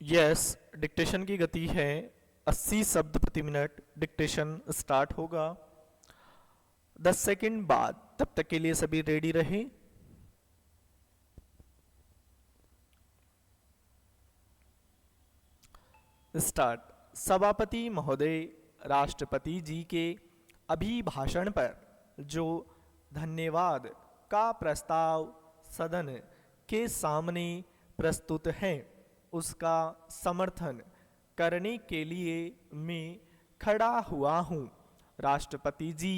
Yes, dictation की गति है 80 शब्द प्रति मिनट। डिक्टेशन स्टार्ट होगा 10 सेकंड बाद। तब तक के लिए सभी रेडी रहें। स्टार्ट। सभापति महोदय, राष्ट्रपति जी के अभिभाषण पर जो धन्यवाद का प्रस्ताव सदन के सामने प्रस्तुत है, उसका समर्थन करने के लिए मैं खड़ा हुआ हूँ। राष्ट्रपति जी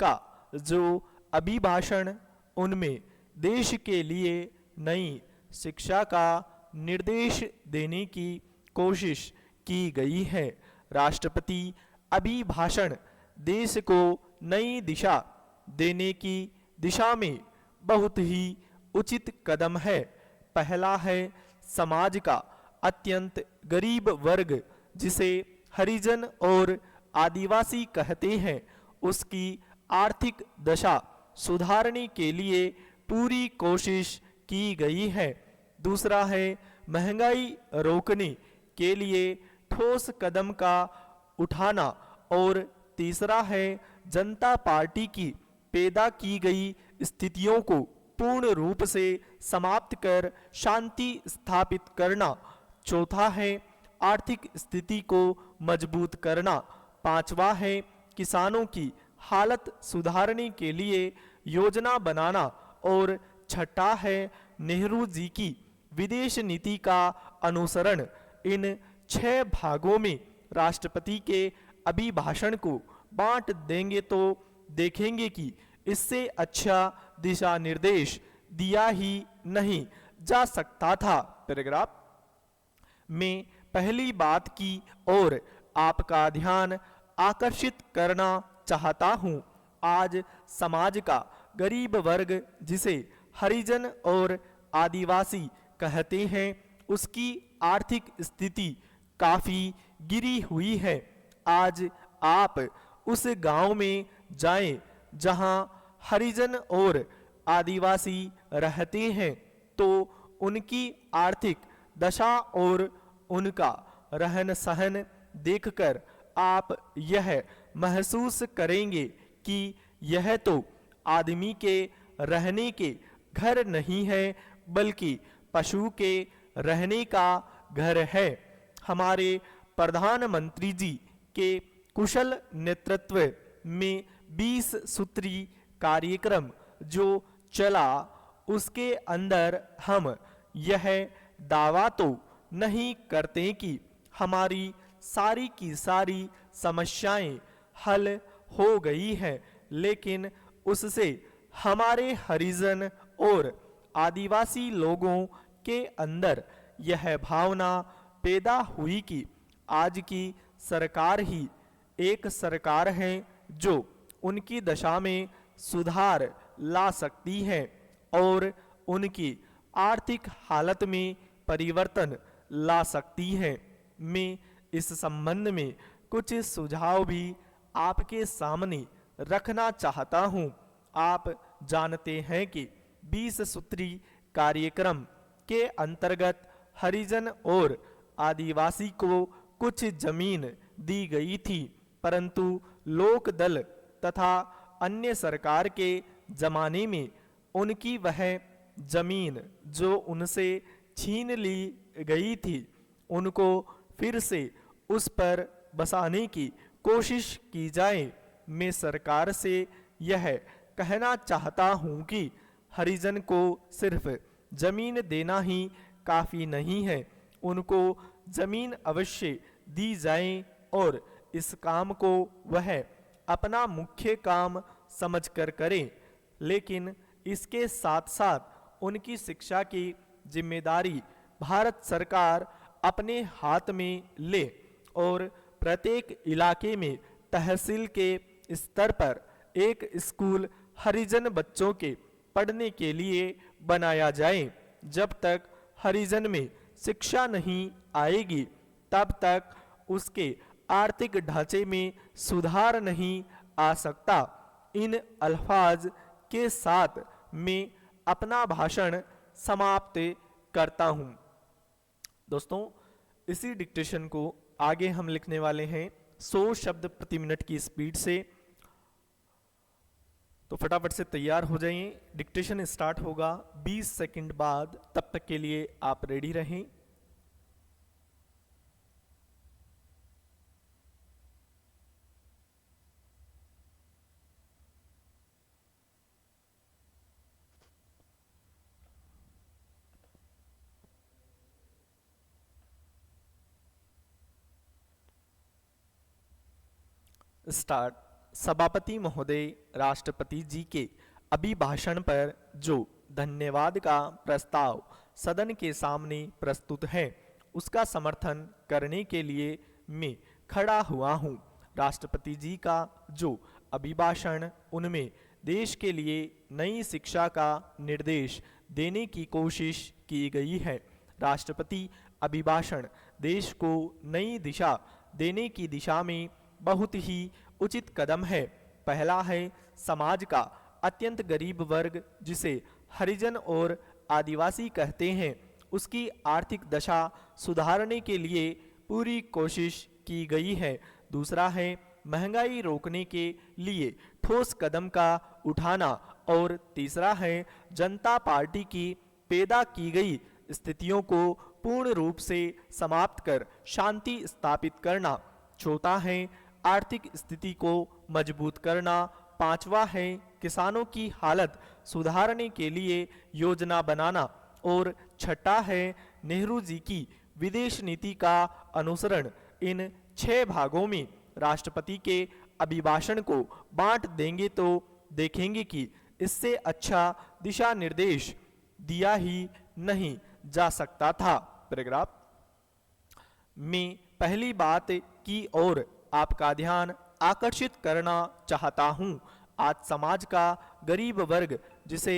का जो अभिभाषण, उनमें देश के लिए नई शिक्षा का निर्देश देने की कोशिश की गई है। राष्ट्रपति अभिभाषण देश को नई दिशा देने की दिशा में बहुत ही उचित कदम है। पहला है समाज का अत्यंत गरीब वर्ग, जिसे हरिजन और आदिवासी कहते हैं, उसकी आर्थिक दशा सुधारने के लिए पूरी कोशिश की गई है। दूसरा है महंगाई रोकने के लिए ठोस कदम का उठाना। और तीसरा है जनता पार्टी की पैदा की गई स्थितियों को पूर्ण रूप से समाप्त कर शांति स्थापित करना। चौथा है आर्थिक स्थिति को मजबूत करना। पांचवा है किसानों की हालत सुधारने के लिए योजना बनाना। और छठा है नेहरू जी की विदेश नीति का अनुसरण। इन 6 भागों में राष्ट्रपति के अभिभाषण को बांट देंगे तो देखेंगे कि इससे अच्छा दिशा निर्देश दिया ही नहीं जा सकता था। पैराग्राफ में पहली बात की ओर आपका ध्यान आकर्षित करना चाहता हूं। आज समाज का गरीब वर्ग, जिसे हरिजन और आदिवासी कहते हैं, उसकी आर्थिक स्थिति काफी गिरी हुई है। आज आप उस गांव में जाएं जहां हरिजन और आदिवासी रहते हैं, तो उनकी आर्थिक दशा और उनका रहन सहन देखकर आप यह महसूस करेंगे कि यह तो आदमी के रहने के घर नहीं है, बल्कि पशु के रहने का घर है। हमारे प्रधानमंत्री जी के कुशल नेतृत्व में 20 सूत्री कार्यक्रम जो चला, उसके अंदर हम यह दावा तो नहीं करते कि हमारी सारी की सारी समस्याएं हल हो गई हैं, लेकिन उससे हमारे हरिजन और आदिवासी लोगों के अंदर यह भावना पैदा हुई कि आज की सरकार ही एक सरकार है जो उनकी दशा में सुधार ला सकती है और उनकी आर्थिक हालत में परिवर्तन ला सकती है। मैं इस संबंध में कुछ सुझाव भी आपके सामने रखना चाहता हूं। आप जानते हैं कि 20 सूत्री कार्यक्रम के अंतर्गत हरिजन और आदिवासी को कुछ जमीन दी गई थी, परंतु लोक दल तथा अन्य सरकार के जमाने में उनकी वह जमीन जो उनसे छीन ली गई थी, उनको फिर से उस पर बसाने की कोशिश की जाए। मैं सरकार से यह कहना चाहता हूं कि हरिजन को सिर्फ जमीन देना ही काफी नहीं है, उनको जमीन अवश्य दी जाए और इस काम को वह अपना मुख्य काम समझकर करें। लेकिन इसके साथ साथ उनकी शिक्षा की जिम्मेदारी भारत सरकार अपने हाथ में ले और प्रत्येक इलाके में तहसील के स्तर पर एक स्कूल हरिजन बच्चों के पढ़ने के लिए बनाया जाए। जब तक हरिजन में शिक्षा नहीं आएगी, तब तक उसके आर्थिक ढांचे में सुधार नहीं आ सकता। इन अल्फाज के साथ मैं अपना भाषण समाप्त करता हूं। दोस्तों, इसी डिक्टेशन को आगे हम लिखने वाले हैं 100 शब्द प्रति मिनट की स्पीड से। तो फटाफट से तैयार हो जाइए, डिक्टेशन स्टार्ट होगा 20 सेकंड बाद, तब तक के लिए आप रेडी रहें। स्टार्ट। सभापति महोदय, राष्ट्रपति जी के अभिभाषण पर जो धन्यवाद का प्रस्ताव सदन के सामने प्रस्तुत है, उसका समर्थन करने के लिए मैं खड़ा हुआ हूँ। राष्ट्रपति जी का जो अभिभाषण, उनमें देश के लिए नई शिक्षा का निर्देश देने की कोशिश की गई है। राष्ट्रपति अभिभाषण देश को नई दिशा देने की दिशा में बहुत ही उचित कदम है। पहला है समाज का अत्यंत गरीब वर्ग, जिसे हरिजन और आदिवासी कहते हैं, उसकी आर्थिक दशा सुधारने के लिए पूरी कोशिश की गई है। दूसरा है महंगाई रोकने के लिए ठोस कदम का उठाना। और तीसरा है जनता पार्टी की पैदा की गई स्थितियों को पूर्ण रूप से समाप्त कर शांति स्थापित करना। चौथा है आर्थिक स्थिति को मजबूत करना। पांचवा है किसानों की हालत सुधारने के लिए योजना बनाना। और छठा है नेहरू जी की विदेश नीति का अनुसरण। इन 6 भागों में राष्ट्रपति के अभिभाषण को बांट देंगे तो देखेंगे कि इससे अच्छा दिशा निर्देश दिया ही नहीं जा सकता था। पैराग्राफ में पहली बात की ओर आपका ध्यान आकर्षित करना चाहता हूं। आज समाज का गरीब वर्ग, जिसे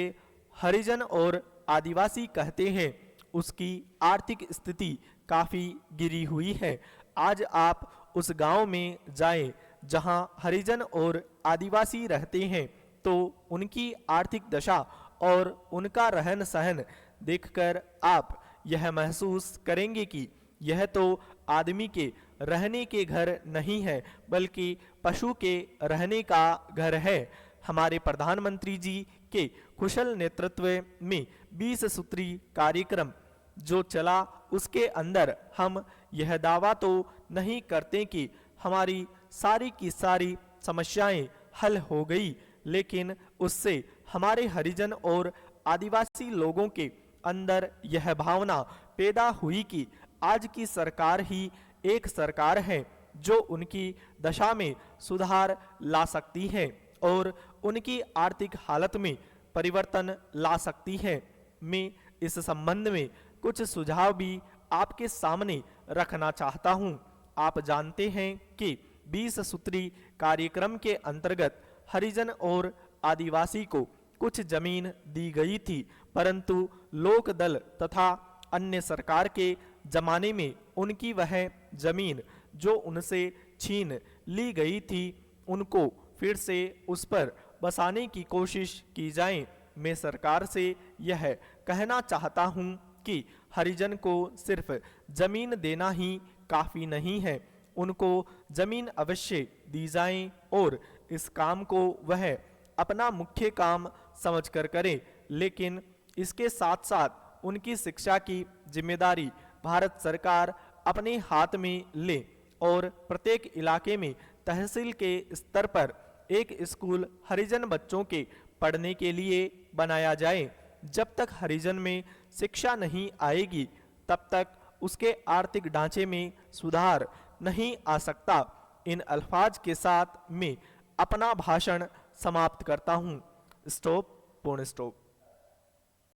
हरिजन और आदिवासी कहते हैं, उसकी आर्थिक स्थिति काफ़ी गिरी हुई है। आज आप उस गांव में जाएं जहां हरिजन और आदिवासी रहते हैं, तो उनकी आर्थिक दशा और उनका रहन सहन देखकर आप यह महसूस करेंगे कि यह तो आदमी के रहने के घर नहीं है, बल्कि पशु के रहने का घर है। हमारे प्रधानमंत्री जी के कुशल नेतृत्व में 20 सूत्री कार्यक्रम जो चला, उसके अंदर हम यह दावा तो नहीं करते कि हमारी सारी की सारी समस्याएं हल हो गई, लेकिन उससे हमारे हरिजन और आदिवासी लोगों के अंदर यह भावना पैदा हुई कि आज की सरकार ही एक सरकार है जो उनकी दशा में सुधार ला सकती है और उनकी आर्थिक हालत में परिवर्तन ला सकती है। मैं इस संबंध में कुछ सुझाव भी आपके सामने रखना चाहता हूं। आप जानते हैं कि 20 सूत्री कार्यक्रम के अंतर्गत हरिजन और आदिवासी को कुछ जमीन दी गई थी, परंतु लोक दल तथा अन्य सरकार के जमाने में उनकी वह जमीन जो उनसे छीन ली गई थी, उनको फिर से उस पर बसाने की कोशिश की जाए। मैं सरकार से यह कहना चाहता हूं कि हरिजन को सिर्फ जमीन देना ही काफ़ी नहीं है, उनको जमीन अवश्य दी जाए और इस काम को वह अपना मुख्य काम समझकर करे, लेकिन इसके साथ साथ उनकी शिक्षा की जिम्मेदारी भारत सरकार अपने हाथ में ले और प्रत्येक इलाके में तहसील के स्तर पर एक स्कूल हरिजन बच्चों के पढ़ने के लिए बनाया जाए। जब तक हरिजन में शिक्षा नहीं आएगी, तब तक उसके आर्थिक ढांचे में सुधार नहीं आ सकता। इन अल्फाज के साथ मैं अपना भाषण समाप्त करता हूँ। स्टॉप। पूर्ण स्टॉप।